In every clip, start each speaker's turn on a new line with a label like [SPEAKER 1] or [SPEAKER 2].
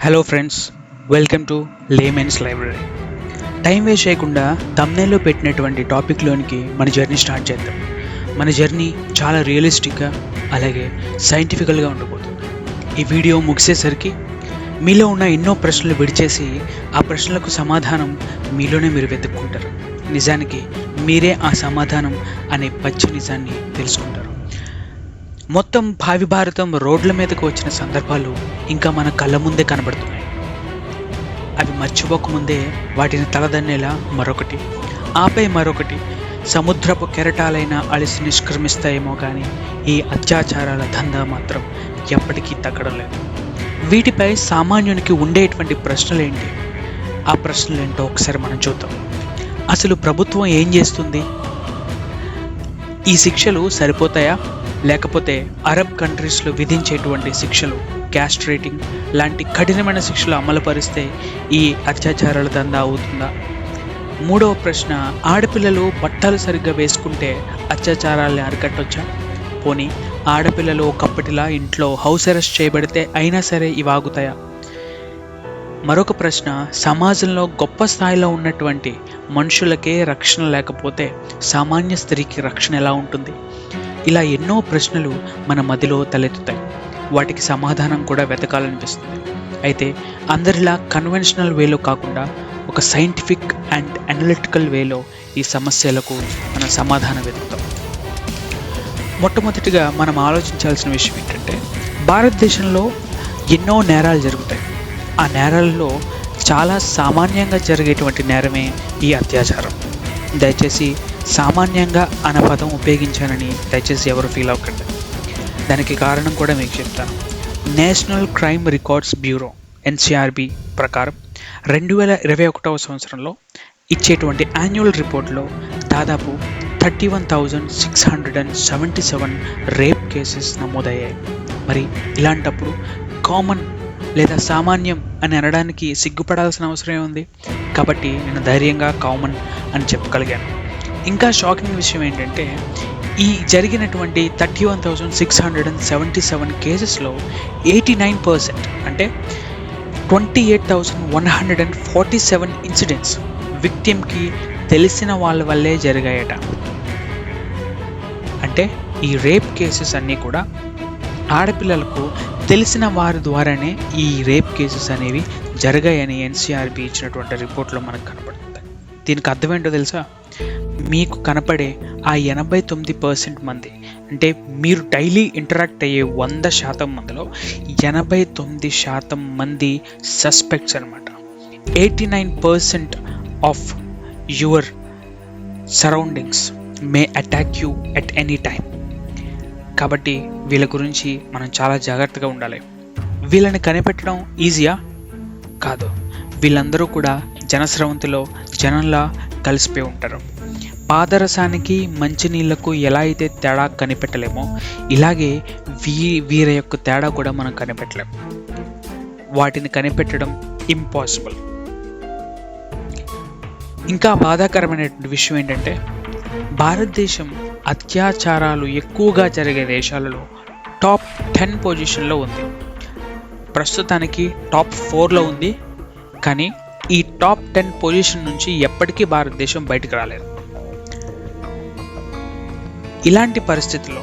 [SPEAKER 1] Hello friends, welcome to laymen's library. Time waste చేయకుండా థంబ్నెయిల్లో పెట్టినటువంటి టాపిక్లోనికి మన జర్నీ స్టార్ట్ చేద్దాం. మన జర్నీ చాలా రియలిస్టిక్గా అలాగే సైంటిఫికల్గా ఉండబోతుంది. ఈ వీడియో ముగిసేసరికి మీలో ఉన్న ఎన్నో ప్రశ్నలు విడిచేసి ఆ ప్రశ్నలకు సమాధానం మీలోనే మీరు వెతుక్కుంటారు. నిజానికి మీరే ఆ సమాధానం అనే పచ్చి నిజాన్ని తెలుసుకుంటారు. మొత్తం భావి భారతం రోడ్ల మీదకు వచ్చిన సందర్భాలు ఇంకా మన కళ్ళ ముందే కనబడుతున్నాయి. అవి మర్చిపోకముందే వాటిని తలదన్నేలా మరొకటి, ఆపై మరొకటి సముద్రపు కెరటాలైన అలిసి నిష్క్రమిస్తాయేమో కానీ ఈ అత్యాచారాల దందా మాత్రం ఎప్పటికీ తగ్గడం లేదు. వీటిపై సామాన్యునికి ఉండేటువంటి ప్రశ్నలేంటి? ఆ ప్రశ్నలేంటో ఒకసారి మనం చూద్దాం. అసలు ప్రభుత్వం ఏం చేస్తుంది? ఈ శిక్షలు సరిపోతాయా? లేకపోతే అరబ్ కంట్రీస్లో విధించేటువంటి శిక్షలు, క్యాస్ట్రేటింగ్ లాంటి కఠినమైన శిక్షలు అమలుపరిస్తే ఈ అత్యాచారాల దందా అవుతుందా? మూడవ ప్రశ్న, ఆడపిల్లలు బట్టలు సరిగ్గా వేసుకుంటే అత్యాచారాలని అరికట్టొచ్చా? పోనీ ఆడపిల్లలు ఒకప్పటిలా ఇంట్లో హౌస్ అరెస్ట్ చేయబడితే అయినా సరే ఇవి ఆగుతాయా? మరొక ప్రశ్న, సమాజంలో గొప్ప స్థాయిలో ఉన్నటువంటి మనుషులకే రక్షణ లేకపోతే సామాన్య స్త్రీకి రక్షణ ఎలా ఉంటుంది? ఇలా ఎన్నో ప్రశ్నలు మన మదిలో తలెత్తుతాయి. వాటికి సమాధానం కూడా వెతకాలనిపిస్తుంది. అయితే అందరిలా కన్వెన్షనల్ వేలో కాకుండా ఒక సైంటిఫిక్ అండ్ అనలిటికల్ వేలో ఈ సమస్యలకు మనం సమాధానం వెతుకుతాం. మొట్టమొదటిగా మనం ఆలోచించాల్సిన విషయం ఏంటంటే, భారతదేశంలో ఎన్నో నేరాలు జరుగుతాయి. ఆ నేరాలలో చాలా సామాన్యంగా జరిగేటువంటి నేరమే ఈ అత్యాచారం. దయచేసి సామాన్యంగా అనే పదం ఉపయోగించానని దయచేసి ఎవరు ఫీల్ అవ్వకండి. దానికి కారణం కూడా మీకు చెప్తాను. National crime records bureau NCRB ప్రకారం 2021 సంవత్సరంలో ఇచ్చేటువంటి యాన్యువల్ రిపోర్ట్లో దాదాపు 31,677 రేప్ కేసెస్ నమోదయ్యాయి. మరి ఇలాంటప్పుడు కామన్ లేదా సామాన్యం అని అనడానికి సిగ్గుపడాల్సిన అవసరం ఉంది. కాబట్టి నేను ధైర్యంగా కామన్ అని చెప్పగలిగాను. ఇంకా షాకింగ్ విషయం ఏంటంటే, ఈ జరిగినటువంటి 31,677 కేసెస్లో 89% అంటే 28,147 ఇన్సిడెంట్స్ విక్టిమ్కి తెలిసిన వాళ్ళ వల్లే జరిగాయట. అంటే ఈ రేప్ కేసెస్ అన్నీ కూడా ఆడపిల్లలకు తెలిసిన వారి ద్వారానే ఈ రేప్ కేసెస్ అనేవి జరిగాయని ఎన్సిఆర్బి ఇచ్చినటువంటి రిపోర్ట్లో మనకు కనపడుతుంది. దీనికి అర్థం ఏంటో తెలుసా? మీకు కనపడే ఆ 89% మంది, అంటే మీరు డైలీ ఇంటరాక్ట్ అయ్యే 100% మందిలో 89% మంది సస్పెక్ట్స్ అనమాట. 89% of your surroundings May attack you at any time. కాబట్టి వీళ్ళ గురించి మనం చాలా జాగ్రత్తగా ఉండాలి. వీళ్ళని కనిపెట్టడం ఈజీయా? కాదు. వీళ్ళందరూ కూడా జనస్రవంతిలో జనంలా కలిసిపోయి ఉంటారు. పాదరసానికి మంచినీళ్లకు ఎలా అయితే తేడా కనిపెట్టలేమో, ఇలాగే వీరి యొక్క తేడా కూడా మనం కనిపెట్టలేము. వాటిని కనిపెట్టడం ఇంపాసిబుల్. ఇంకా బాధాకరమైనటువంటి విషయం ఏంటంటే, భారతదేశం అత్యాచారాలు ఎక్కువగా జరిగే దేశాలలో టాప్ 10 పొజిషన్లో ఉంది. ప్రస్తుతానికి టాప్ 4లో ఉంది. కానీ ఈ టాప్ 10 పొజిషన్ నుంచి ఎప్పటికీ భారతదేశం బయటకు రాలేదు. ఇలాంటి పరిస్థితుల్లో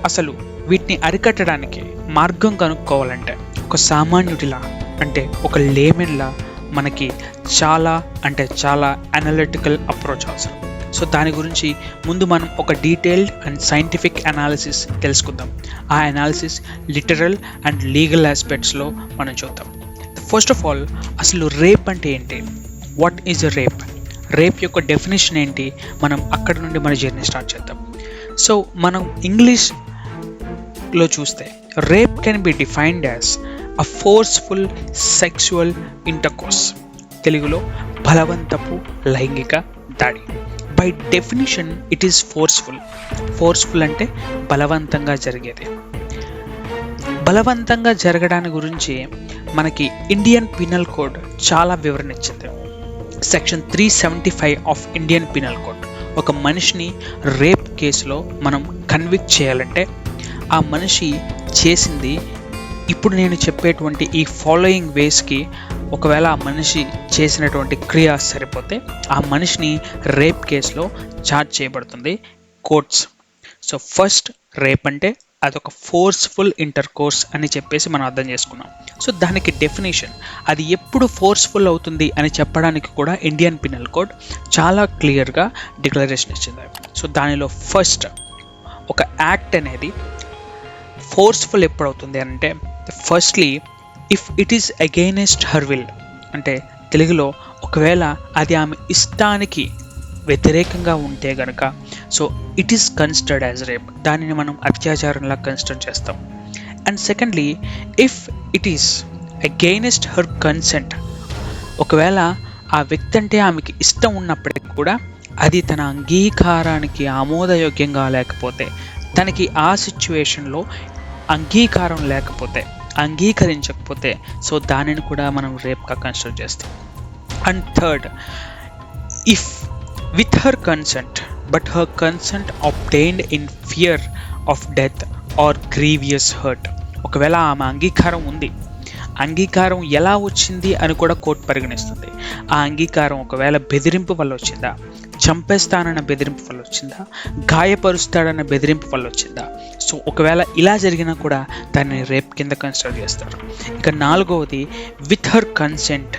[SPEAKER 1] అసలు వీటిని అరికట్టడానికి మార్గం కనుక్కోవాలంటే ఒక సామాన్యుడిలా, అంటే ఒక లేమెన్లా మనకి చాలా అనలిటికల్ అప్రోచ్ అవసరం. సో దాని గురించి ముందు మనం ఒక డీటెయిల్డ్ అండ్ సైంటిఫిక్ అనాలిసిస్ తెలుసుకుందాం. ఆ అనాలిసిస్ లిటరల్ అండ్ లీగల్ ఆస్పెక్ట్స్లో మనం చూద్దాం. ఫస్ట్ ఆఫ్ ఆల్, అసలు రేప్ అంటే ఏంటి? What is a rape? Rape యొక్క డెఫినేషన్ ఏంటి? మనం అక్కడ నుండి మన జర్నీ స్టార్ట్ చేద్దాం. సో మనం ఇంగ్లీష్లో చూస్తే rape can be defined as a forceful sexual intercourse. తెలుగులో బలవంతపు లైంగిక దాడి. By definition it is forceful అంటే బలవంతంగా జరిగేది. బలవంతంగా జరగడాని గురించి మనకి ఇండియన్ పీనల్ కోడ్ చాలా వివరణ ఇచ్చింది. Section 375 of Indian penal code ఒక మనిషిని రేప్ కేసులో మనం కన్విక్ట్ చేయాలంటే ఆ మనిషి చేసింది ఇప్పుడు నేను చెప్పేటువంటి ఈ ఫాలోయింగ్ వేస్కి ఒకవేళ ఆ మనిషి చేసినటువంటి క్రియ సరిపోతే ఆ మనిషిని రేప్ కేసులో ఛార్జ్ చేయబడుతుంది కోర్ట్స్. సో ఫస్ట్ రేప్ అంటే అదొక ఫోర్స్ఫుల్ ఇంటర్ కోర్స్ అని చెప్పేసి మనం అర్థం చేసుకున్నాం. సో దానికి డెఫినేషన్, అది ఎప్పుడు ఫోర్స్ఫుల్ అవుతుంది అని చెప్పడానికి కూడా ఇండియన్ పినల్ కోడ్ చాలా క్లియర్గా డిక్లరేషన్ ఇచ్చింది. సో దానిలో ఫస్ట్ ఒక యాక్ట్ అనేది ఫోర్స్ఫుల్ ఎప్పుడవుతుంది అంటే, firstly if it is against her will, అంటే తెలుగులో ఒకవేళ అది ఆమె ఇష్టానికి వ్యతిరేకంగా ఉంటే గనక so it is considered as rape, దానిని మనం అత్యాచారంలా కన్సిడర్ చేస్తాం. And secondly if it is against her consent, ఒకవేళ ఆ వ్యక్తి అంటే ఆమెకి ఇష్టం ఉన్నప్పటికీ కూడా అది తన అంగీకారానికి ఆమోదయోగ్యంగా లేకపోతే, తనకి ఆ సిచ్యువేషన్లో అంగీకారం లేకపోతే, అంగీకరించకపోతే సో దానిని కూడా మనం రేప్గా కన్సిడర్ చేస్తాం. And third, if with her consent but her consent obtained in fear of death or grievous hurt, ఒకవేళ ఆమె అంగీకారం ఉంది, అంగీకారం ఎలా వచ్చింది అని కూడా కోర్టు పరిగణిస్తుంది. ఆ అంగీకారం ఒకవేళ బెదిరింపు వల్ల వచ్చిందా, చంపేస్తానన్న బెదిరింపు వల్ల వచ్చిందా, గాయపరుస్తాడన్న బెదిరింపు వల్ల వచ్చిందా, సో ఒకవేళ ఇలా జరిగినా కూడా దాన్ని రేప్ కింద కన్సిడర్ చేస్తారు. ఇక నాలుగవది, with her consent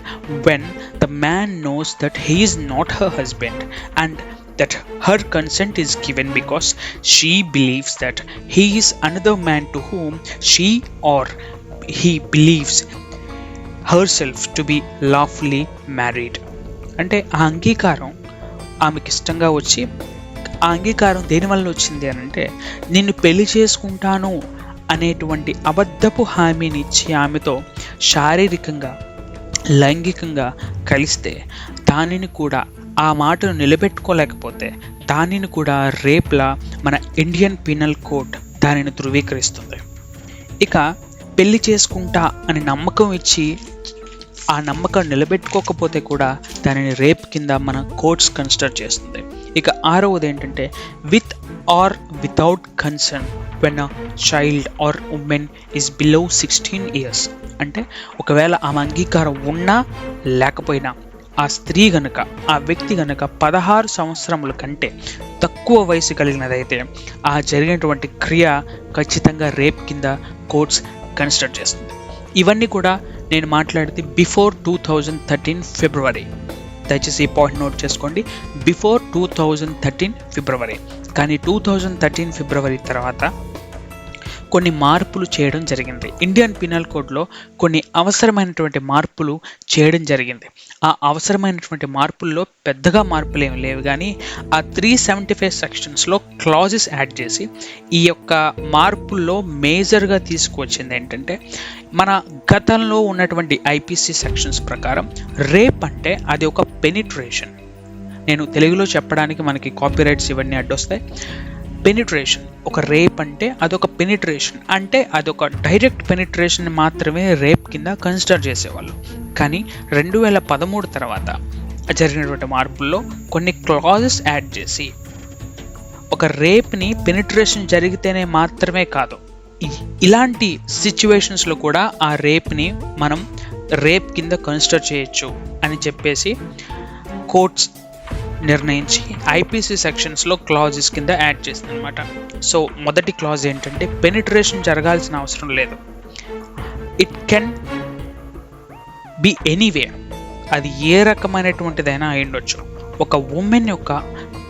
[SPEAKER 1] when the man knows that he is not her husband and that her consent is given because she believes that he is another man to whom she or he believes herself to be lawfully married. అంటే ఆ అంగీకారం ఆమెకి ఇష్టంగా వచ్చి, ఆ అంగీకారం దేనివల్ల వచ్చింది అని అంటే, నిన్ను పెళ్లి చేసుకుంటాను అనేటువంటి అబద్ధపు హామీని ఇచ్చి ఆమెతో శారీరకంగా లైంగికంగా కలిస్తే దానిని కూడా, ఆ మాటను నిలబెట్టుకోలేకపోతే దానిని కూడా రేప్లా మన ఇండియన్ పీనల్ కోడ్ దానిని ధృవీకరిస్తుంది. ఇక పెళ్లి చేసుకుంటా అని నమ్మకం ఇచ్చి ఆ నమ్మకం నిలబెట్టుకోకపోతే కూడా దానిని రేప్ కింద మన కోర్ట్స్ కన్సిడర్ చేస్తుంది. ఇక ఆరవది ఏంటంటే, with or without concern when a child or women is below 16 years, అంటే ఒకవేళ ఆమె అంగీకారం ఉన్నా లేకపోయినా ఆ స్త్రీ గనక, ఆ వ్యక్తి గనక 16 సంవత్సరముల కంటే తక్కువ వయసు కలిగినదైతే ఆ జరిగినటువంటి క్రియ ఖచ్చితంగా రేప్ కింద కోర్ట్స్ కన్సిడర్ చేస్తుంది. ఇవన్నీ కూడా నేను మాట్లాడితే బిఫోర్ 2013 ఫిబ్రవరి. దయచేసి ఈ పాయింట్ నోట్ చేసుకోండి, బిఫోర్ 2013 ఫిబ్రవరి. కానీ 2013 ఫిబ్రవరి తర్వాత కొన్ని మార్పులు చేయడం జరిగింది. ఇండియన్ పీనల్ కోడ్లో కొన్ని అవసరమైనటువంటి మార్పులు చేయడం జరిగింది. ఆ అవసరమైనటువంటి మార్పుల్లో పెద్దగా మార్పులు ఏమి లేవు, కానీ ఆ 375 సెక్షన్స్లో క్లాజెస్ యాడ్ చేసి ఈ యొక్క మార్పుల్లో మేజర్గా తీసుకువచ్చింది ఏంటంటే, మన గతంలో ఉన్నటువంటి ఐపీసీ సెక్షన్స్ ప్రకారం రేప్ అంటే అది ఒక పెనిట్రేషన్. నేను తెలుగులో చెప్పడానికి మనకి కాపీరైట్స్ ఇవన్నీ అడ్డొస్తాయి. పెనిట్రేషన్, ఒక రేప్ అంటే అదొక పెనిట్రేషన్, అంటే అదొక డైరెక్ట్ పెనిట్రేషన్ మాత్రమే రేప్ కింద కన్సిడర్ చేసేవాళ్ళు. కానీ 2013 తర్వాత జరిగినటువంటి మార్పుల్లో కొన్ని క్లాజెస్ యాడ్ చేసి ఒక రేప్ని పెనిట్రేషన్ జరిగితేనే మాత్రమే కాదు, ఇలాంటి సిచ్యువేషన్స్లో కూడా ఆ రేప్ని మనం రేప్ కింద కన్సిడర్ చేయొచ్చు అని చెప్పేసి కోర్ట్స్ నిర్ణయించి ఐపీసీ సెక్షన్స్లో క్లాజెస్ కింద యాడ్ చేస్తుంది అనమాట. సో మొదటి క్లాజ్ ఏంటంటే, పెనిట్రేషన్ జరగాల్సిన అవసరం లేదు, ఇట్ కెన్ బి ఎనీవే, అది ఏ రకమైనటువంటిదైనా అయి ఉండొచ్చు. ఒక ఉమెన్ యొక్క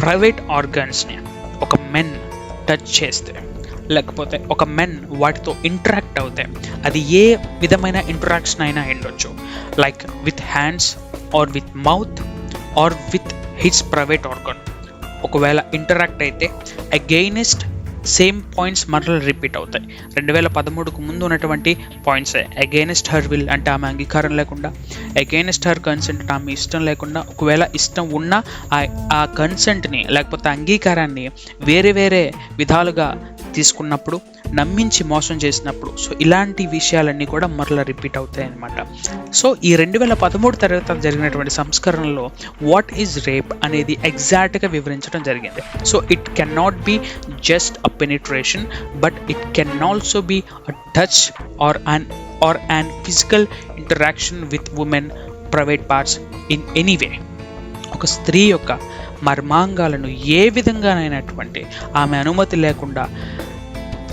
[SPEAKER 1] ప్రైవేట్ ఆర్గన్స్ని ఒక మెన్ టచ్ చేస్తే, లేకపోతే ఒక మెన్ వాటితో ఇంటరాక్ట్ అవుతే, అది ఏ విధమైన ఇంటరాక్షన్ అయినా అయి ఉండొచ్చు, like with hands or with mouth or with its private organ. ఒకవేళ ఇంటరాక్ట్ అయితే అగెయినెస్ట్ సేమ్ పాయింట్స్ మరలా రిపీట్ అవుతాయి. 2013కు ముందు ఉన్నటువంటి పాయింట్సే. అగెయినెస్ట్ హర్ విల్ అంటే ఆమె అంగీకారం లేకుండా, అగెయినెస్ట్ హర్ కన్సెంట్ అంటే ఆమె ఇష్టం లేకుండా, ఒకవేళ ఇష్టం ఉన్నా ఆ కన్సెంట్ని లేకపోతే అంగీకారాన్ని వేరే వేరే విధాలుగా తీసుకున్నప్పుడు, నమ్మించి మోసం చేసినప్పుడు, సో ఇలాంటి విషయాలన్నీ కూడా మరలా రిపీట్ అవుతాయి అన్నమాట. సో ఈ 2013 తర్వాత జరిగినటువంటి సంస్కరణలో వాట్ ఈజ్ రేప్ అనేది ఎగ్జాక్ట్గా వివరించడం జరిగింది. So it can not be just a penetration, but it can also be a touch are an physical interaction with women private parts in any way. ఒక స్త్రీ యొక్క మర్మాంగాలను ఏ విధంగానైనటువంటి ఆమె అనుమతి లేకుండా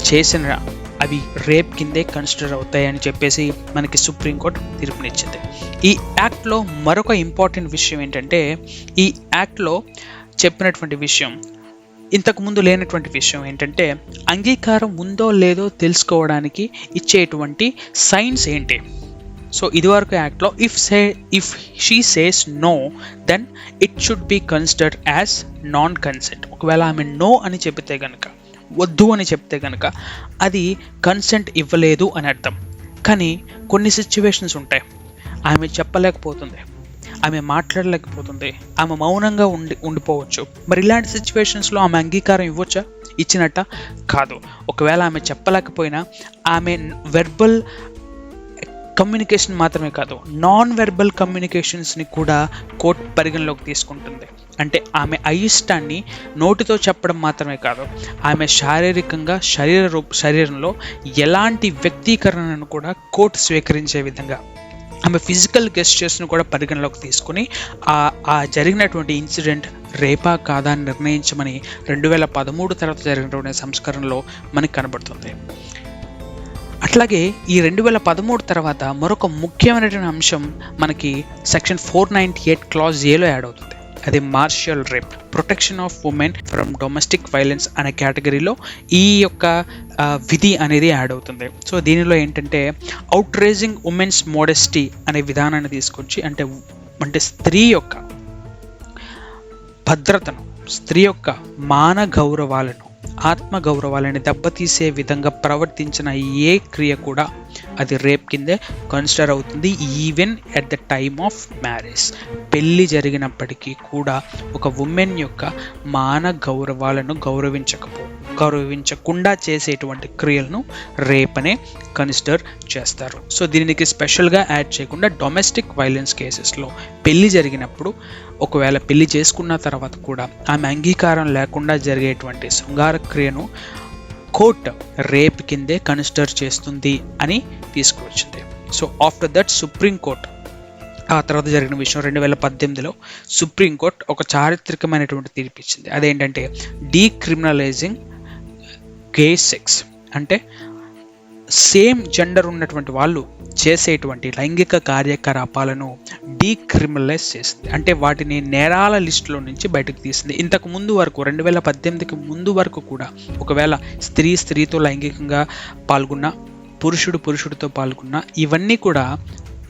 [SPEAKER 1] చేసిన అవి రేప్ కిందే కన్సిడర్ అవుతాయని చెప్పేసి మనకి సుప్రీంకోర్టు తీర్పునిచ్చింది. ఈ యాక్ట్లో మరొక ఇంపార్టెంట్ విషయం ఏంటంటే, ఈ యాక్ట్లో చెప్పినటువంటి విషయం, ఇంతకుముందు లేనటువంటి విషయం ఏంటంటే, అంగీకారం ఉందో లేదో తెలుసుకోవడానికి ఇచ్చేటువంటి సైన్స్ ఏంటి. సో ఇదివరకు యాక్ట్లో if she says no then it should be considered as non consent. ఒకవేళ ఆమె నో అని చెప్తే కనుక, వద్దు అని చెప్తే కనుక అది కన్సెంట్ ఇవ్వలేదు అని అర్థం. కానీ కొన్ని సిచ్యువేషన్స్ ఉంటాయి, ఆమె చెప్పలేకపోతుంది, ఆమె మాట్లాడలేకపోతుంది, ఆమె మౌనంగా ఉండిపోవచ్చు. మరి ఇలాంటి సిచ్యువేషన్స్లో ఆమె అంగీకారం ఇవ్వచ్చా? ఇచ్చినట్ట కాదు. ఒకవేళ ఆమె చెప్పలేకపోయినా ఆమె వెర్బల్ కమ్యూనికేషన్ మాత్రమే కాదు, నాన్ వెర్బల్ కమ్యూనికేషన్స్ని కూడా కోర్టు పరిగణలోకి తీసుకుంటుంది. అంటే ఆమె అయిష్టాన్ని నోటితో చెప్పడం మాత్రమే కాదు, ఆమె శారీరకంగా శరీరంలో ఎలాంటి వ్యక్తీకరణను కూడా కోర్టు స్వీకరించే విధంగా ఆమె ఫిజికల్ గెస్చర్స్ను కూడా పరిగణలోకి తీసుకుని ఆ జరిగినటువంటి ఇన్సిడెంట్ రేపా కాదా అని నిర్ణయించమని 2013 తర్వాత జరిగినటువంటి సంస్కరణలో మనకు కనబడుతుంది. అట్లాగే ఈ 2013 తర్వాత మరొక ముఖ్యమైనటువంటి అంశం మనకి సెక్షన్ 498 క్లాజ్ ఏలో యాడ్ అవుతుంది. అది marital rape, protection of women from domestic violence అనే కేటగిరీలో ఈ యొక్క విధి అనేది యాడ్ అవుతుంది. సో దీనిలో ఏంటంటే, అవుట్రేజింగ్ ఉమెన్స్ మోడెస్టీ అనే విధానాన్ని తీసుకొచ్చి, అంటే స్త్రీ యొక్క భద్రతను, స్త్రీ యొక్క మాన గౌరవాలను, ఆత్మగౌరవాలని దెబ్బతీసే విధంగా ప్రవర్తించిన ఏ క్రియ కూడా అది రేప్ కిందే కన్సిడర్ అవుతుంది, even at the time of marriage. పెళ్ళి జరిగినప్పటికీ కూడా ఒక ఉమెన్ యొక్క మాన గౌరవాలను గౌరవించకుండా చేసేటువంటి క్రియలను రేప్ అనే కన్సిడర్ చేస్తారు. సో దీనికి స్పెషల్గా యాడ్ చేయకుండా డొమెస్టిక్ వైలెన్స్ కేసెస్లో పెళ్ళి జరిగినప్పుడు, ఒకవేళ పెళ్లి చేసుకున్న తర్వాత కూడా ఆమె అంగీకారం లేకుండా జరిగేటువంటి శృంగార క్రియను కోర్ట్ రేప్ కిందే కన్సిడర్ చేస్తుంది అని తీసుకువచ్చింది. సో ఆఫ్టర్ దట్ సుప్రీంకోర్ట్ ఆ తర్వాత జరిగిన విషయం 2018లో సుప్రీంకోర్టు ఒక చారిత్రకమైనటువంటి తీర్పు ఇచ్చింది. అదేంటంటే డీక్రిమినలైజింగ్ గే సెక్స్. అంటే సేమ్ జెండర్ ఉన్నటువంటి వాళ్ళు చేసేటువంటి లైంగిక కార్యకలాపాలను డీక్రిమినలైజ్ చేసింది. అంటే వాటిని నేరాల లిస్టులో నుంచి బయటకు తీసింది. ఇంతకు ముందు వరకు 2018కి ముందు వరకు కూడా ఒకవేళ స్త్రీతో లైంగికంగా పాల్గొన్న, పురుషుడితో పాల్గొన్న, ఇవన్నీ కూడా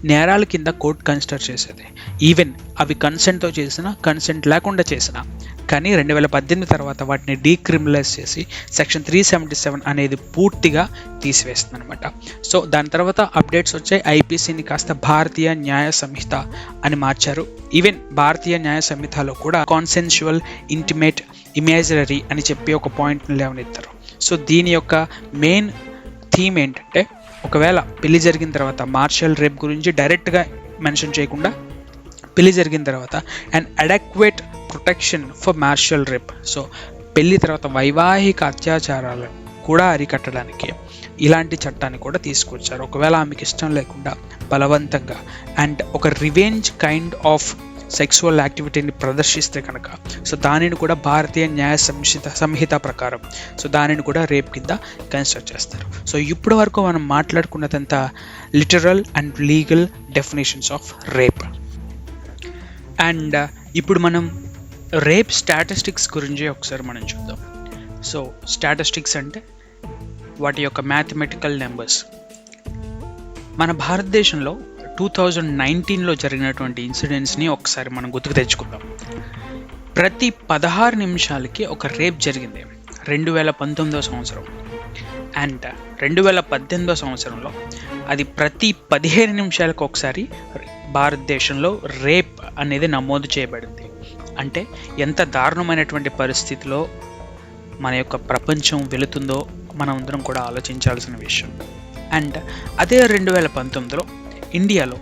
[SPEAKER 1] నేరాల కింద కోర్టు కన్సిడర్ చేసేది, ఈవెన్ అవి కన్సెంట్తో చేసినా, కన్సెంట్ లేకుండా చేసినా. కానీ 2018 తర్వాత వాటిని డీక్రిమినలైజ్ చేసి సెక్షన్ 377 అనేది పూర్తిగా తీసివేస్తుంది అనమాట. సో దాని తర్వాత అప్డేట్స్ వచ్చాయి. ఐపీసీని కాస్త భారతీయ న్యాయ సంహిత అని మార్చారు. ఈవెన్ భారతీయ న్యాయ సంహితలో కూడా కాన్సెన్షువల్ ఇంటిమేట్ ఇమేజరీ అని చెప్పి ఒక పాయింట్ని లేవనెత్తారు. సో దీని యొక్క మెయిన్ థీమ్ ఏంటంటే, ఒకవేళ పెళ్లి జరిగిన తర్వాత మార్షల్ రేప్ గురించి డైరెక్ట్గా మెన్షన్ చేయకుండా, పెళ్లి జరిగిన తర్వాత and adequate protection for marital rape. So పెళ్లి తర్వాత వైవాహిక అత్యాచారాలను కూడా అరికట్టడానికి ఇలాంటి చట్టాన్ని కూడా తీసుకొచ్చారు. ఒకవేళ ఆమెకి ఇష్టం లేకుండా బలవంతంగా అండ్ ఒక రివెంజ్ కైండ్ ఆఫ్ సెక్సువల్ యాక్టివిటీని ప్రదర్శిస్తే కనుక, సో దానిని కూడా భారతీయ న్యాయ సంహిత ప్రకారం సో దానిని కూడా రేప్ కింద కన్సిడర్ చేస్తారు. సో ఇప్పటి వరకు మనం మాట్లాడుకున్నదంతా literal and legal definitions of rape. And ఇప్పుడు మనం రేప్ స్టాటిస్టిక్స్ గురించి ఒకసారి మనం చూద్దాం. సో స్టాటిస్టిక్స్ అంటే వాటి యొక్క మ్యాథమెటికల్ నెంబర్స్. మన భారతదేశంలో 2019లో జరిగినటువంటి ఇన్సిడెంట్స్ని ఒకసారి మనం గుర్తుకు తెచ్చుకుందాం. ప్రతి 16 నిమిషాలకి ఒక రేప్ జరిగింది 2019వ సంవత్సరం. అండ్ 2018వ సంవత్సరంలో అది ప్రతి 15 నిమిషాలకు ఒకసారి భారతదేశంలో రేప్ అనేది నమోదు చేయబడింది. అంటే ఎంత దారుణమైనటువంటి పరిస్థితిలో మన యొక్క ప్రపంచం వెళుతుందో మనం అందరం కూడా ఆలోచించాల్సిన విషయం. అండ్ అదే 2019లో ఇండియాలో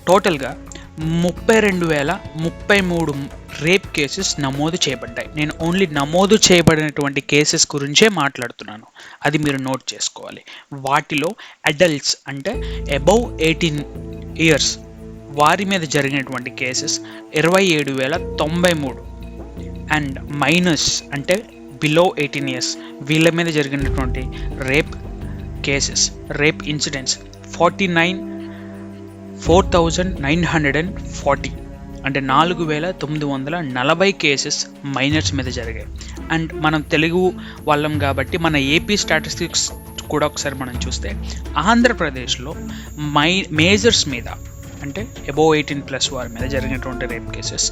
[SPEAKER 1] టోటల్గా 32,033 రేప్ కేసెస్ నమోదు చేయబడ్డాయి. నేను ఓన్లీ నమోదు చేయబడినటువంటి కేసెస్ గురించే మాట్లాడుతున్నాను, అది మీరు నోట్ చేసుకోవాలి. వాటిలో అడల్ట్స్ అంటే అబౌవ్ 18 ఇయర్స్ వారి మీద జరిగినటువంటి కేసెస్ 27,093 అండ్ మైనర్స్ అంటే బిలో 18 ఇయర్స్ వీళ్ళ మీద జరిగినటువంటి రేప్ కేసెస్, రేప్ ఇన్సిడెంట్స్ 4,940 అంటే 4,940 కేసెస్ మైనర్స్ మీద జరిగాయి. అండ్ మనం తెలుగు వాళ్ళం కాబట్టి మన ఏపీ స్టాటిస్టిక్స్ కూడా ఒకసారి మనం చూస్తే ఆంధ్రప్రదేశ్లో మేజర్స్ మీద అంటే అబోవ్ 18+ వారి మీద జరిగినటువంటి రేప్ కేసెస్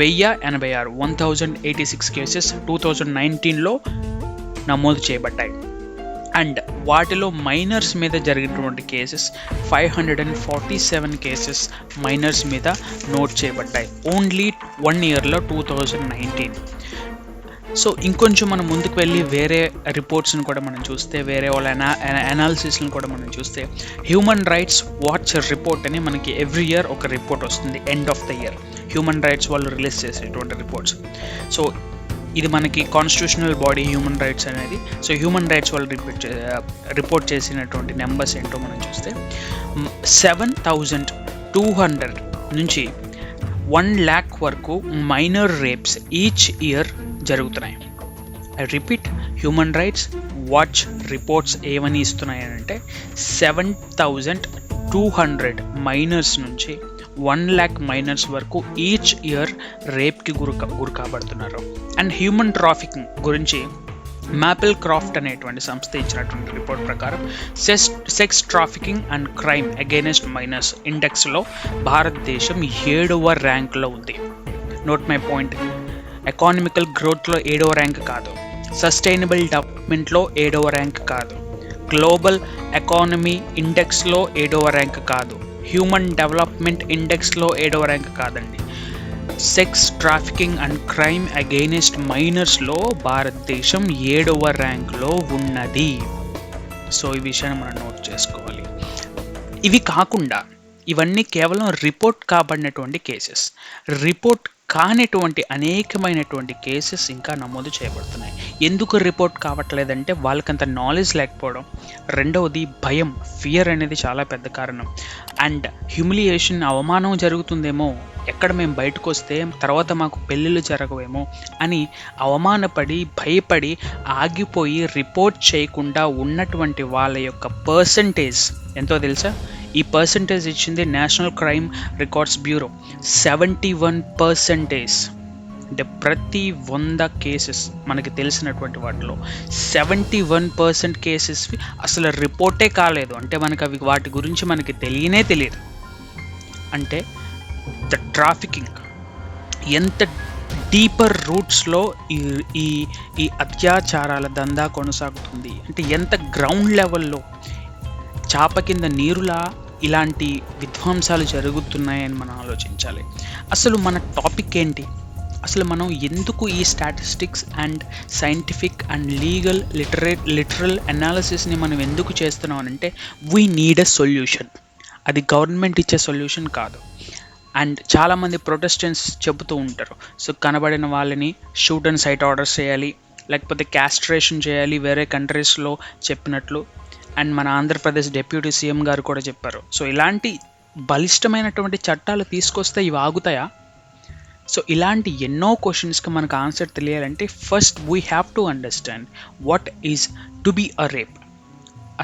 [SPEAKER 1] 1086 కేసెస్ 2019లో నమోదు చేయబడ్డాయి. అండ్ వాటిలో మైనర్స్ మీద జరిగినటువంటి కేసెస్ 547 కేసెస్ మైనర్స్ మీద నోట్ చేయబడ్డాయి ఓన్లీ 1 ఇయర్లో 2019. సో ఇంకొంచెం మనం ముందుకు వెళ్ళి వేరే రిపోర్ట్స్ని కూడా మనం చూస్తే, వేరే వాళ్ళ అనాలిసిస్ని కూడా మనం చూస్తే, హ్యూమన్ రైట్స్ వాచ్ రిపోర్ట్ అని మనకి ఎవ్రీ ఇయర్ ఒక రిపోర్ట్ వస్తుంది end of the year. Human rights వాళ్ళు రిలీజ్ చేసేటువంటి రిపోర్ట్స్. సో ఇది మనకి కాన్స్టిట్యూషనల్ బాడీ హ్యూమన్ రైట్స్ అనేది. సో హ్యూమన్ రైట్స్ వాళ్ళు రిపోర్ట్ చేసినటువంటి నెంబర్స్ ఏంటో మనం చూస్తే 7,200 నుంచి 1 lakh వరకు మైనర్ రేప్స్ ఈచ్ ఇయర్ జరుగుతున్నాయి. I repeat, human rights watch reports ఏమని ఇస్తున్నాయనంటే 7,200 మైనర్స్ నుంచి 1 lakh మైనర్స్ వరకు ఈచ్ ఇయర్ రేప్కి గురి కాబడుతున్నారు. అండ్ హ్యూమన్ ట్రాఫికింగ్ గురించి మ్యాపిల్ క్రాఫ్ట్ అనేటువంటి సంస్థ ఇచ్చినటువంటి రిపోర్ట్ ప్రకారం sex trafficking and crime against minors ఇండెక్స్లో భారతదేశం 7వ ర్యాంక్లో ఉంది. నోట్ మై పాయింట్, ఎకానమికల్ గ్రోత్లో 7వ ర్యాంక్ కాదు, సస్టైనబుల్ డెవలప్మెంట్లో 7వ ర్యాంక్ కాదు, గ్లోబల్ ఎకానమీ ఇండెక్స్లో 7వ ర్యాంక్ కాదు, హ్యూమన్ డెవలప్మెంట్ ఇండెక్స్లో 7వ ర్యాంక్ కాదండి, sex trafficking and crime against మైనర్స్లో భారతదేశం 7వ ర్యాంక్లో ఉన్నది. సో ఈ విషయాన్ని మనం నోట్ చేసుకోవాలి. ఇవి కాకుండా ఇవన్నీ కేవలం రిపోర్ట్ కాబడినటువంటి కేసెస్. రిపోర్ట్ కానిటువంటి అనేకమైనటువంటి కేసెస్ ఇంకా నమోదు చేయబడుతున్నాయి. ఎందుకు రిపోర్ట్ కావట్లేదంటే వాళ్ళకంత నాలెడ్జ్ లేకపోవడం, రెండవది భయం, ఫియర్ అనేది చాలా పెద్ద కారణం. అండ్ హ్యూమిలియేషన్, అవమానం జరుగుతుందేమో, ఎక్కడ మేము బయటకు వస్తే తర్వాత మాకు పెళ్ళిళ్ళు జరగవేమో అని అవమానపడి భయపడి ఆగిపోయి రిపోర్ట్ చేయకుండా ఉన్నటువంటి వాళ్ళ యొక్క పర్సంటేజ్ ఎంతో తెలుసా? ఈ పర్సంటేజ్ ఇచ్చింది నేషనల్ క్రైమ్ రికార్డ్స్ బ్యూరో. 71%. అంటే ప్రతి 100 కేసెస్ మనకి తెలిసినటువంటి వాటిలో 71% కేసెస్ అసలు రిపోర్టే కాలేదు. అంటే మనకి అవి వాటి గురించి మనకి తెలియదు. అంటే ద ట్రాఫికింగ్ ఎంత డీపర్ రూట్స్లో ఈ అత్యాచారాల దందా కొనసాగుతుంది, అంటే ఎంత గ్రౌండ్ లెవెల్లో చాప కింద నీరులా ఇలాంటి విధ్వంసాలు జరుగుతున్నాయని మనం ఆలోచించాలి. అసలు మన టాపిక్ ఏంటి? అసలు మనం ఎందుకు ఈ statistics and scientific and legal literal అనాలిసిస్ని మనం ఎందుకు చేస్తున్నాం అంటే వీ నీడ్ ఎ సొల్యూషన్. అది గవర్నమెంట్ ఇచ్చే సొల్యూషన్ కాదు. అండ్ చాలామంది ప్రొటెస్టెంట్స్ చెబుతూ ఉంటారు, సో కనబడిన వాళ్ళని షూట్ అండ్ సైట్ ఆర్డర్స్ చేయాలి, లేకపోతే క్యాస్ట్రేషన్ చేయాలి వేరే కంట్రీస్లో చెప్పినట్లు. అండ్ మన ఆంధ్రప్రదేశ్ డిప్యూటీ సీఎం గారు కూడా చెప్పారు. సో ఇలాంటి బలిష్టమైనటువంటి చట్టాలు తీసుకొస్తే ఇవి ఆగుతాయా? సో ఇలాంటి ఎన్నో క్వశ్చన్స్కి మనకు ఆన్సర్ తెలియాలంటే first we have to understand what is to be a rape.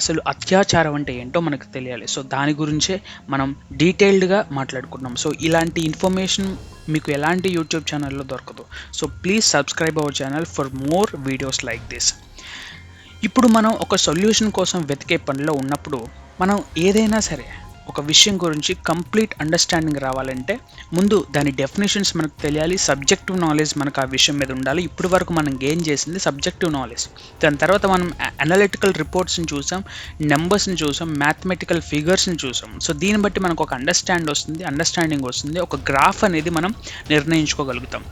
[SPEAKER 1] అసలు అత్యాచారం అంటే ఏంటో మనకు తెలియాలి. సో దాని గురించే మనం డీటెయిల్డ్గా మాట్లాడుకున్నాం. సో ఇలాంటి ఇన్ఫర్మేషన్ మీకు ఎలాంటి యూట్యూబ్ ఛానల్లో దొరకదు. So please subscribe our channel for more videos like this. ఇప్పుడు మనం ఒక సొల్యూషన్ కోసం వెతికే పనిలో ఉన్నప్పుడు మనం ఏదైనా సరే ఒక విషయం గురించి కంప్లీట్ అండర్స్టాండింగ్ రావాలంటే ముందు దాని డెఫినేషన్స్ మనకు తెలియాలి, సబ్జెక్టివ్ నాలెడ్జ్ మనకు ఆ విషయం మీద ఉండాలి. ఇప్పటి వరకు మనం గెయిన్ చేసింది సబ్జెక్టివ్ నాలెడ్జ్. దాని తర్వాత మనం అనలిటికల్ రిపోర్ట్స్ని చూసాం, నెంబర్స్ని చూసాం, మ్యాథమెటికల్ ఫిగర్స్ని చూసాం. సో దీన్ని బట్టి మనకు ఒక అండర్స్టాండింగ్ వస్తుంది, ఒక గ్రాఫ్ అనేది మనం నిర్ణయించుకోగలుగుతాం.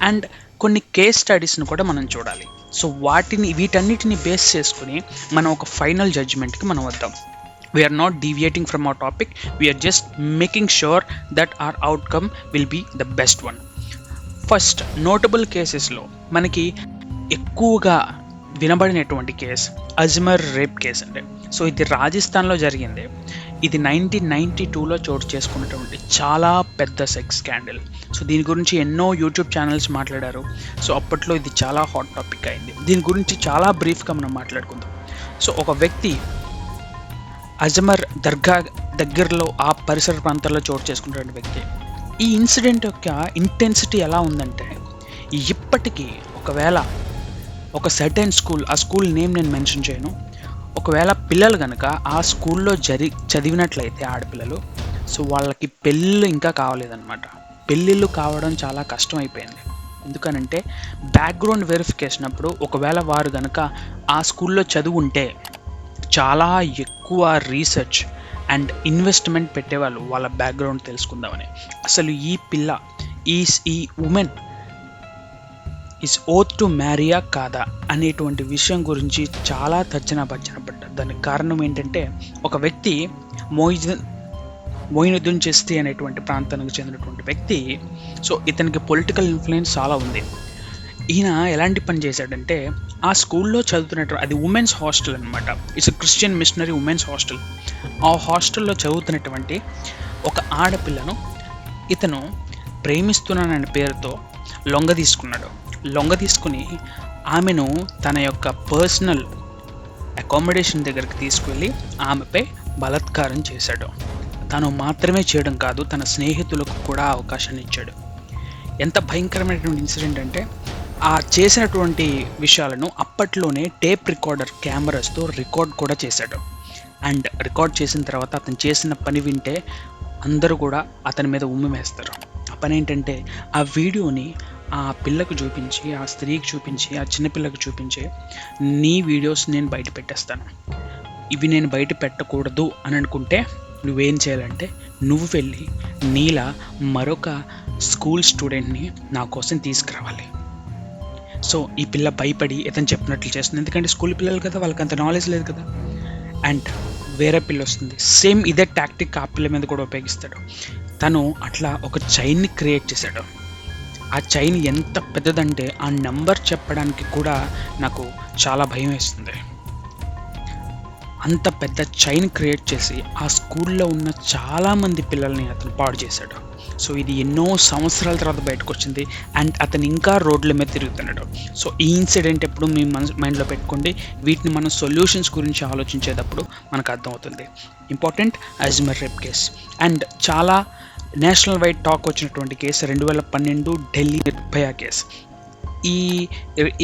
[SPEAKER 1] అండ్ కొన్ని కేస్ స్టడీస్ని కూడా మనం చూడాలి. సో వీటన్నిటిని బేస్ చేసుకుని మనం ఒక ఫైనల్ జడ్జ్మెంట్కి మనం వద్దాం. We are not deviating from our topic, we are just making sure that our outcome will be the best one. First, notable casesలో మనకి ఎక్కువగా వినబడినటువంటి కేసు అజ్మర్ రేప్ కేసు అండి. సో ఇది రాజస్థాన్లో జరిగింది. ఇది 1992లో చోటు చేసుకున్నటువంటి చాలా పెద్ద సెక్స్ స్కాండల్. సో దీని గురించి ఎన్నో యూట్యూబ్ ఛానల్స్ మాట్లాడారు. సో అప్పట్లో ఇది చాలా హాట్ టాపిక్ అయింది. దీని గురించి చాలా బ్రీఫ్గా మనం మాట్లాడుకుందాం. సో ఒక వ్యక్తి అజ్మర్ దర్గా దగ్గరలో ఆ పరిసర ప్రాంతాల్లో చోటు చేసుకున్నటువంటి వ్యక్తి. ఈ ఇన్సిడెంట్ యొక్క ఇంటెన్సిటీ ఎలా ఉందంటే, ఇప్పటికీ ఒకవేళ ఒక సర్టెన్ స్కూల్, ఆ స్కూల్ నేమ్ నేను మెన్షన్ చేయను, ఒకవేళ పిల్లలు కనుక ఆ స్కూల్లో చదివినట్లయితే ఆడపిల్లలు, సో వాళ్ళకి పెళ్ళిళ్ళు ఇంకా కావలేదన్నమాట. పెళ్ళిళ్ళు కావడం చాలా కష్టం అయిపోయింది. ఎందుకనంటే బ్యాక్గ్రౌండ్ వెరిఫికేషన్ అప్పుడు ఒకవేళ వారు కనుక ఆ స్కూల్లో చదువుంటే చాలా ఎక్కువ రీసెర్చ్ అండ్ ఇన్వెస్ట్మెంట్ పెట్టేవాళ్ళు వాళ్ళ బ్యాక్గ్రౌండ్ తెలుసుకుందామని. అసలు ఈ పిల్ల ఈ ఉమెన్ ఈజ్ ఓత్ టు మ్యారీయా కాదా అనేటువంటి విషయం గురించి చాలా తర్జన భర్జన పడ్డారు. దానికి కారణం ఏంటంటే, ఒక వ్యక్తి మొయినుద్దీన్ చిస్తి అనేటువంటి ప్రాంతానికి చెందినటువంటి వ్యక్తి. సో ఇతనికి పొలిటికల్ ఇన్ఫ్లుయెన్స్ చాలా ఉంది. ఈయన ఎలాంటి పని చేశాడంటే, ఆ స్కూల్లో చదువుతున్నటువంటి, అది ఉమెన్స్ హాస్టల్ అనమాట, it's Christian missionary women's hostel. ఆ హాస్టల్లో చదువుతున్నటువంటి ఒక ఆడపిల్లను ఇతను ప్రేమిస్తున్నాననే పేరుతో లొంగ తీసుకుని ఆమెను తన యొక్క పర్సనల్ అకామిడేషన్ దగ్గరికి తీసుకువెళ్ళి ఆమెపై బలాత్కారం చేశాడు. తను మాత్రమే చేయడం కాదు, తన స్నేహితులకు కూడా అవకాశాన్ని ఇచ్చాడు. ఎంత భయంకరమైనటువంటి ఇన్సిడెంట్ అంటే, ఆ చేసినటువంటి విషయాలను అప్పట్లోనే టేప్ రికార్డర్ కెమెరాస్తో రికార్డ్ కూడా చేశాడు. అండ్ రికార్డ్ చేసిన తర్వాత అతను చేసిన పని వింటే అందరూ కూడా అతని మీద ఉమ్మివేస్తారు. ఆ పని ఏంటంటే, ఆ వీడియోని ఆ పిల్లకు చూపించి, ఆ స్త్రీకి చూపించి, ఆ చిన్నపిల్లకు చూపించి, నీ వీడియోస్ నేను బయట పెట్టేస్తాను, ఇవి నేను బయట పెట్టకూడదు అని అనుకుంటే నువ్వేం చేయాలంటే, నువ్వు వెళ్ళి నీలా మరొక స్కూల్ స్టూడెంట్ని నా కోసం తీసుకురావాలి. సో ఈ పిల్ల భయపడి ఇతను చెప్పినట్లు చేస్తుంది, ఎందుకంటే స్కూల్ పిల్లలు కదా, వాళ్ళకి అంత నాలెడ్జ్ లేదు కదా. అండ్ వేరే పిల్ల వస్తుంది, సేమ్ ఇదే టాక్టిక్ ఆ పిల్ల మీద కూడా ఉపయోగిస్తాడు. తను అట్లా ఒక చైన్ని క్రియేట్ చేశాడు. ఆ చైన్ ఎంత పెద్దదంటే ఆ నెంబర్ చెప్పడానికి కూడా నాకు చాలా భయం వేస్తుంది. అంత పెద్ద చైన్ క్రియేట్ చేసి ఆ స్కూల్లో ఉన్న చాలామంది పిల్లల్ని అతను పాడు చేశాడు. సో ఇది ఎన్నో సంవత్సరాల తర్వాత బయటకు వచ్చింది. అండ్ అతను ఇంకా రోడ్ల మీద తిరుగుతున్నాడు. సో ఈ ఇన్సిడెంట్ ఎప్పుడు మీ మైండ్లో పెట్టుకోండి. వీటిని మనం సొల్యూషన్స్ గురించి ఆలోచించేటప్పుడు మనకు అర్థమవుతుంది. Important Ajmer rape case. And చాలా నేషనల్ వైడ్ టాక్ వచ్చినటువంటి కేసు 2012 ఢిల్లీ నిర్భయ కేసు.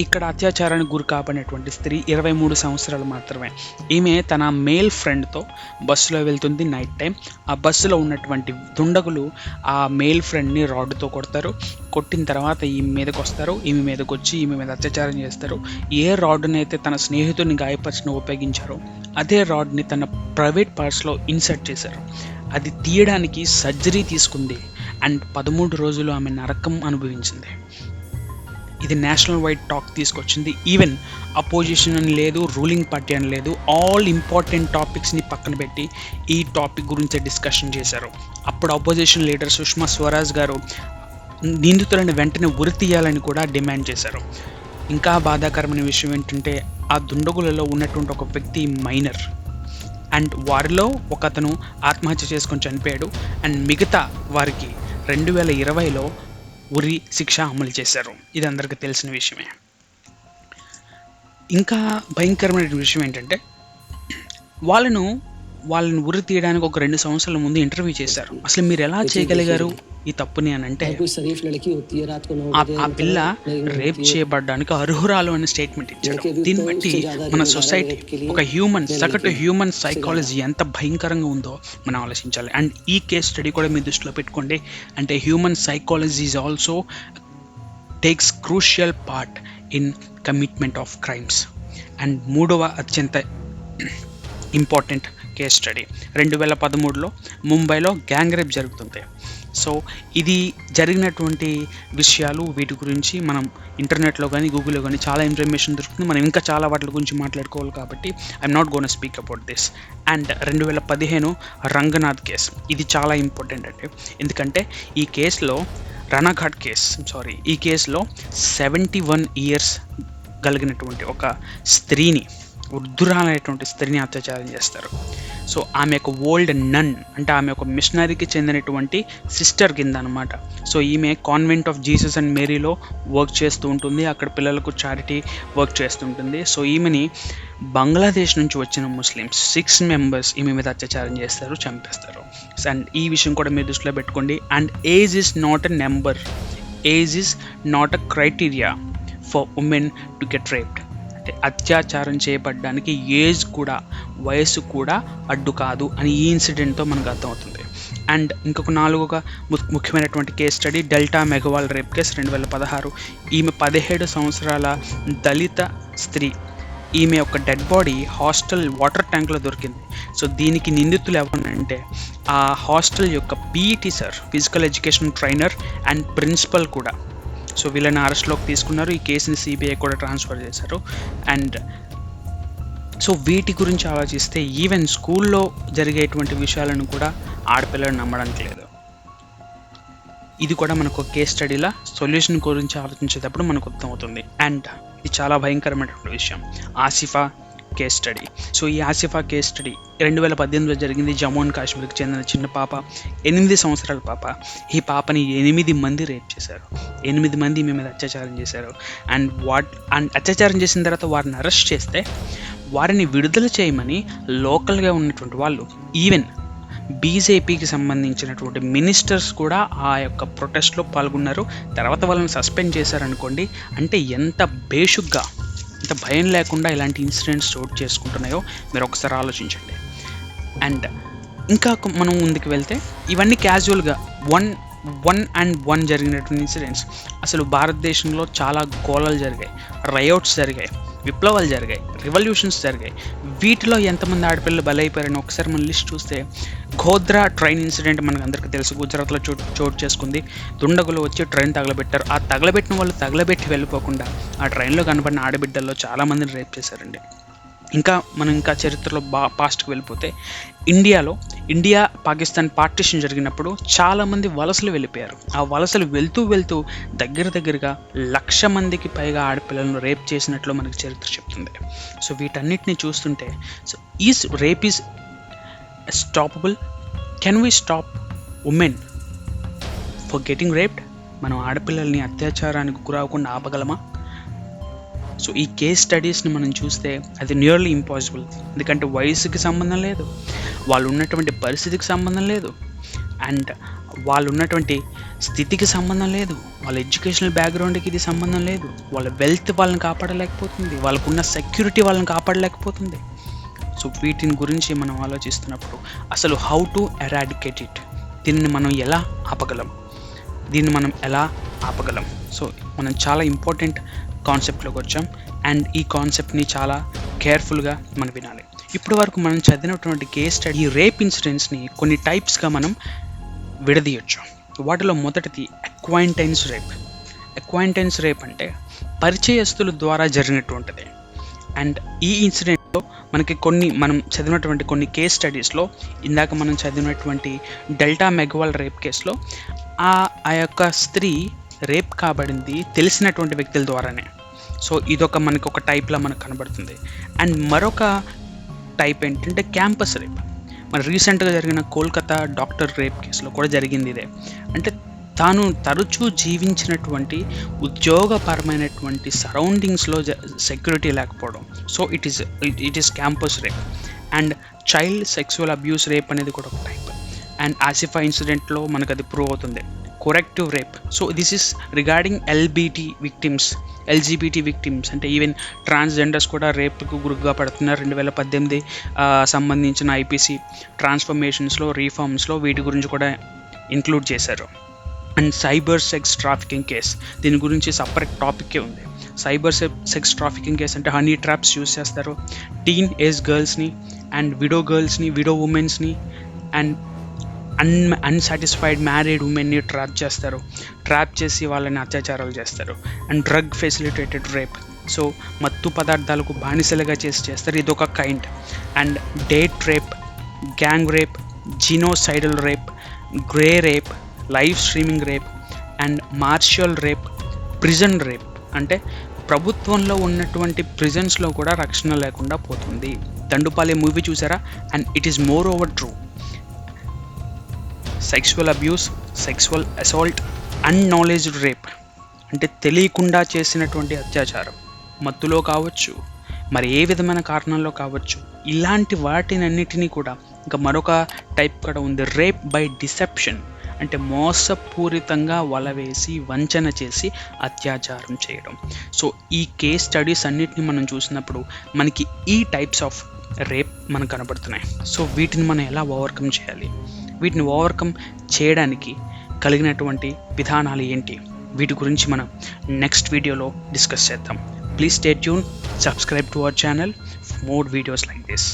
[SPEAKER 1] ఇక్కడ అత్యాచారానికి గురి కాబడినటువంటి స్త్రీ 23 సంవత్సరాలు మాత్రమే. ఈమె తన మేల్ ఫ్రెండ్తో బస్సులో వెళ్తుంది నైట్ టైం. ఆ బస్సులో ఉన్నటువంటి దుండగులు ఆ మేల్ ఫ్రెండ్ని రాడ్డుతో కొడతారు. కొట్టిన తర్వాత ఈమె మీదకి వస్తారు. ఈమె మీదకి వచ్చి ఈమె మీద అత్యాచారం చేస్తారు. ఏ రాడ్ని అయితే తన స్నేహితుడిని గాయపరిచిన ఉపయోగించారో అదే రాడ్ని తన ప్రైవేట్ పార్ట్స్లో ఇన్సర్ట్ చేశారు. అది తీయడానికి సర్జరీ తీసుకుంది. అండ్ 13 రోజులు ఆమె నరకం అనుభవించింది. ఇది నేషనల్ వైడ్ టాక్ తీసుకొచ్చింది. ఈవెన్ అపోజిషన్ అని లేదు, రూలింగ్ పార్టీ అని లేదు, ఆల్ ఇంపార్టెంట్ టాపిక్స్ని పక్కన పెట్టి ఈ టాపిక్ గురించి డిస్కషన్ చేశారు. అప్పుడు అపోజిషన్ లీడర్ సుష్మా స్వరాజ్ గారు నిందితులను వెంటనే ఉరి తీయాలని కూడా డిమాండ్ చేశారు. ఇంకా బాధాకరమైన విషయం ఏంటంటే, ఆ దుండగులలో ఉన్నటువంటి ఒక వ్యక్తి మైనర్. అండ్ వారిలో ఒక అతను ఆత్మహత్య చేసుకొని చనిపోయాడు. అండ్ మిగతా వారికి 2020లో ఉరి శిక్ష అమలు చేశారు. ఇది అందరికీ తెలిసిన విషయమే. ఇంకా భయంకరమైన విషయం ఏంటంటే, వాళ్ళను ఉరి తీయడానికి ఒక 2 సంవత్సరాల ముందు ఇంటర్వ్యూ చేశారు. అసలు మీరు ఎలా చేయగలిగారు ఈ తప్పుని అని అంటే,
[SPEAKER 2] कोई शरीफ लड़की होती है रात को 9
[SPEAKER 1] ఆ
[SPEAKER 2] बजे
[SPEAKER 1] ఆ పిల్ల
[SPEAKER 2] नहीं
[SPEAKER 1] రేప్
[SPEAKER 2] होती है,
[SPEAKER 1] చేయబడ్డానికి అర్హురాలు అనే స్టేట్మెంట్ ఇచ్చాడు.
[SPEAKER 2] लड़के भी
[SPEAKER 1] దీన్ని
[SPEAKER 2] तो
[SPEAKER 1] బట్టి
[SPEAKER 2] उससे ज़्यादा
[SPEAKER 1] మన
[SPEAKER 2] जिम्मेदार है
[SPEAKER 1] సొసైటీ,
[SPEAKER 2] रेप के लिए,
[SPEAKER 1] ఒక హ్యూమన్
[SPEAKER 2] मैं
[SPEAKER 1] సగటు
[SPEAKER 2] लड़के
[SPEAKER 1] హ్యూమన్
[SPEAKER 2] से
[SPEAKER 1] సైకాలజీ ఎంత భయంకరంగా ఉందో మనం ఆలోచించాలి. అండ్ ఈ కేస్ స్టడీ కూడా మీ దృష్టిలో పెట్టుకోండి. అంటే human psychology is also takes crucial part in commitment of crimes. And మూడవ అత్యంత ఇంపార్టెంట్ కేస్ స్టడీ 2013లో ముంబైలో గ్యాంగ్ రేప్ జరుగుతుంది. సో ఇది జరిగినటువంటి విషయాలు, వీటి గురించి మనం ఇంటర్నెట్లో కానీ గూగుల్లో కానీ చాలా ఇన్ఫర్మేషన్ దొరుకుతుంది. మనం ఇంకా చాలా వాటి గురించి మాట్లాడుకోవాలి కాబట్టి I'm not gonna speak about this. And 2015 Ranganath case, ఇది చాలా ఇంపార్టెంట్ అండి. ఎందుకంటే ఈ కేసులో ఈ కేసులో 71 ఇయర్స్ కలిగినటువంటి ఒక స్త్రీని, వృద్ధురాలైనటువంటి స్త్రీని అత్యాచారం చేస్తారు. సో ఆమె ఒక ఓల్డ్ నన్, అంటే ఆమె ఒక మిషనరీకి చెందినటువంటి సిస్టర్ కింద అనమాట. సో ఈమె కాన్వెంట్ ఆఫ్ జీసస్ అండ్ మేరీలో వర్క్ చేస్తూ ఉంటుంది, అక్కడ పిల్లలకు చారిటీ వర్క్ చేస్తుంటుంది. సో ఈమెని బంగ్లాదేశ్ నుంచి వచ్చిన ముస్లిమ్స్ 6 మెంబర్స్ ఈమె మీద అత్యాచారం చేస్తారు, చంపేస్తారు. అండ్ ఈ విషయం కూడా మీరు దృష్టిలో పెట్టుకోండి. And age is not a number, age is not a criteria for women to get raped. అత్యాచారం చేయబడ్డానికి ఏజ్ కూడా, వయసు కూడా అడ్డు కాదు అని ఈ ఇన్సిడెంట్తో మనకు అర్థమవుతుంది. అండ్ ఇంకొక 4వ ముఖ్యమైనటువంటి case study Delta Meghwal rape case 2016. ఈమె 17 సంవత్సరాల దళిత స్త్రీ, ఈమె యొక్క డెడ్ బాడీ హాస్టల్ వాటర్ ట్యాంక్లో దొరికింది. సో దీనికి నిందితులు ఎవరంటే ఆ హాస్టల్ యొక్క PET sir, physical education trainer and principal కూడా. సో వీళ్ళని అరెస్ట్లోకి తీసుకున్నారు, ఈ కేసుని సిబిఐ కూడా ట్రాన్స్ఫర్ చేశారు. అండ్ సో వీటి గురించి ఆలోచిస్తే ఈవెన్ స్కూల్లో జరిగేటువంటి విషయాలను కూడా ఆడపిల్లలు నమ్మడానికి లేదు. ఇది కూడా మనకు కేస్ స్టడీలో సొల్యూషన్ గురించి ఆలోచించేటప్పుడు మనకు అర్థమవుతుంది. అండ్ ఇది చాలా భయంకరమైనటువంటి విషయం, ఆసిఫా కేస్ స్టడీ. సో ఈ ఆసిఫా కేస్ స్టడీ 2018లో జరిగింది. జమ్మూ అండ్ కాశ్మీర్కి చెందిన చిన్న పాప, 8 సంవత్సరాల పాప. ఈ పాపని 8 మంది రేప్ చేశారు, 8 మంది ఈమె మీద అత్యాచారం చేశారు. అండ్ అత్యాచారం చేసిన తర్వాత వారిని అరెస్ట్ చేస్తే వారిని విడుదల చేయమని లోకల్గా ఉన్నటువంటి వాళ్ళు, ఈవెన్ బీజేపీకి సంబంధించినటువంటి మినిస్టర్స్ కూడా ఆ యొక్క ప్రొటెస్ట్లో పాల్గొన్నారు. తర్వాత వాళ్ళని సస్పెండ్ చేశారనుకోండి. అంటే ఎంత బేషుగ్గా, ఇంత భయం లేకుండా ఇలాంటి ఇన్సిడెంట్స్ చోటు చేసుకుంటున్నాయో మీరు ఒకసారి ఆలోచించండి. అండ్ ఇంకా మనం ముందుకు వెళ్తే ఇవన్నీ క్యాజువల్గా వన్ జరిగినటువంటి ఇన్సిడెంట్స్. అసలు భారతదేశంలో చాలా గోళాలు జరిగాయి, రయోట్స్ జరిగాయి, విప్లవాలు జరిగాయి, రివల్యూషన్స్ జరిగాయి. వీటిలో ఎంతమంది ఆడపిల్లలు బలైపోయారని ఒకసారి మన లిస్ట్ చూస్తే, గోద్రా ట్రైన్ ఇన్సిడెంట్ మనకు అందరికీ తెలుసు, గుజరాత్లో చోటు చేసుకుంది. దుండగులు వచ్చి ట్రైన్ తగలబెట్టారు. ఆ తగలబెట్టిన వాళ్ళు తగలబెట్టి వెళ్ళిపోకుండా ఆ ట్రైన్లో కనపడిన ఆడబిడ్డల్లో చాలామందిని రేప్ చేశారండి. మనం చరిత్రలో పాస్ట్కి వెళ్ళిపోతే, ఇండియా పాకిస్తాన్ పార్టిషన్ జరిగినప్పుడు చాలామంది వలసలు వెళ్ళిపోయారు. ఆ వలసలు వెళ్తూ దగ్గరగా 1,00,000 మందికి పైగా ఆడపిల్లలను రేప్ చేసినట్లు మనకి చరిత్ర చెప్తుంది. సో వీటన్నిటిని చూస్తుంటే, so is rape is stoppable? Can we stop women for getting raped? మనం ఆడపిల్లల్ని అత్యాచారానికి గురవకుండా ఆపగలమా? సో ఈ కేస్ స్టడీస్ని మనం చూస్తే అది నియర్లీ ఇంపాసిబుల్. ఎందుకంటే వయసుకి సంబంధం లేదు, వాళ్ళు ఉన్నటువంటి పరిస్థితికి సంబంధం లేదు, అండ్ వాళ్ళు ఉన్నటువంటి స్థితికి సంబంధం లేదు, వాళ్ళ ఎడ్యుకేషనల్ బ్యాక్గ్రౌండ్కి ఇది సంబంధం లేదు, వాళ్ళ వెల్త్ వాళ్ళని కాపాడలేకపోతుంది, వాళ్ళకున్న సెక్యూరిటీ వాళ్ళని కాపాడలేకపోతుంది. సో వీటిని గురించి మనం ఆలోచిస్తున్నప్పుడు అసలు హౌ టు ఎరాడికేట్ ఇట్, దీన్ని మనం ఎలా ఆపగలం? సో మనం చాలా ఇంపార్టెంట్ కాన్సెప్ట్లోకి వచ్చాం. అండ్ ఈ కాన్సెప్ట్ని చాలా కేర్ఫుల్గా మనం వినాలి. ఇప్పటి వరకు మనం చదివినటువంటి కేస్ స్టడీ, ఈ రేప్ ఇన్సిడెంట్స్ని కొన్ని టైప్స్గా మనం విడదీయచ్చు. వాటిలో మొదటిది అక్వైంటెన్స్ రేప్. అక్వైంటెన్స్ రేప్ అంటే పరిచయస్తుల ద్వారా జరిగినటువంటిది. అండ్ ఈ ఇన్సిడెంట్లో మనం చదివినటువంటి కొన్ని కేస్ స్టడీస్లో, ఇందాక మనం చదివినటువంటి డెల్టా మెఘవాల్ రేప్ కేసులో ఆ యొక్క స్త్రీ రేప్ కాబడింది తెలిసినటువంటి వ్యక్తుల ద్వారానే. సో ఇదొక మనకి ఒక టైప్లో మనకు కనబడుతుంది. అండ్ మరొక టైప్ ఏంటంటే క్యాంపస్ రేప్. మన రీసెంట్గా జరిగిన కోల్కతా డాక్టర్ రేప్ కేసులో కూడా జరిగింది ఇదే. అంటే తాను తరచూ జీవించినటువంటి ఉద్యోగపరమైనటువంటి సరౌండింగ్స్లో సెక్యూరిటీ లేకపోవడం. So it is campus rape. And child sexual abuse rape అనేది కూడా ఒక టైప్. అండ్ ఆసిఫా ఇన్సిడెంట్లో మనకు అది ప్రూవ్ అవుతుంది. corrective rape. So this is regarding LGBT victims అంటే ఈవెన్ ట్రాన్స్జెండర్స్ కూడా రేప్కు గురిగా పడుతున్నారు. 2018 సంబంధించిన ఐపీసీ ట్రాన్స్ఫర్మేషన్స్లో రీఫార్మ్స్లో వీటి గురించి కూడా ఇంక్లూడ్ చేశారు. And cyber sex trafficking case, దీని గురించి సపరేట్ టాపిక్కే ఉంది. సైబర్ సెక్స్ ట్రాఫికింగ్ కేస్ అంటే హనీ ట్రాప్స్ యూస్ చేస్తారు. టీన్ ఏజ్ గర్ల్స్ని అండ్ విడో ఉమెన్స్ని అండ్ అన్సాటిస్ఫైడ్ మ్యారీడ్ ఉమెన్ని ట్రాప్ చేసి వాళ్ళని అత్యాచారాలు చేస్తారు. And drug facilitated rape, so మత్తు పదార్థాలకు బానిసలుగా చేస్తారు, ఇదొక kind. And date rape, gang rape, genocidal rape, grey rape, live streaming rape and martial rape, prison rape అంటే ప్రభుత్వంలో ఉన్నటువంటి ప్రిజన్స్లో కూడా రక్షణ లేకుండా పోతుంది. దండుపాలె మూవీ చూసారా? And it is moreover true. Sexual abuse, sexual assault, unacknowledged rape అంటే తెలియకుండా చేసినటువంటి అత్యాచారం, మత్తులో కావచ్చు, మరి ఏ విధమైన కారణాల్లో కావచ్చు. ఇలాంటి వాటినన్నిటినీ కూడా ఇంకా మరొక టైప్ కూడా ఉంది, రేప్ బై డిసెప్షన్ అంటే మోసపూరితంగా వలవేసి వంచన చేసి అత్యాచారం చేయడం. సో ఈ కేస్ స్టడీస్ అన్నిటిని మనం చూసినప్పుడు మనకి ఈ టైప్స్ ఆఫ్ రేప్ మనకు కనబడుతున్నాయి. సో వీటిని మనం ఎలా ఓవర్కమ్ చేయాలి, వీటిని ఓవర్కమ్ చేయడానికి కలిగినటువంటి విధానాలు ఏంటి, వీటి గురించి మనం నెక్స్ట్ వీడియోలో డిస్కస్ చేద్దాం. Please stay tune, subscribe to our channel for more videos like this.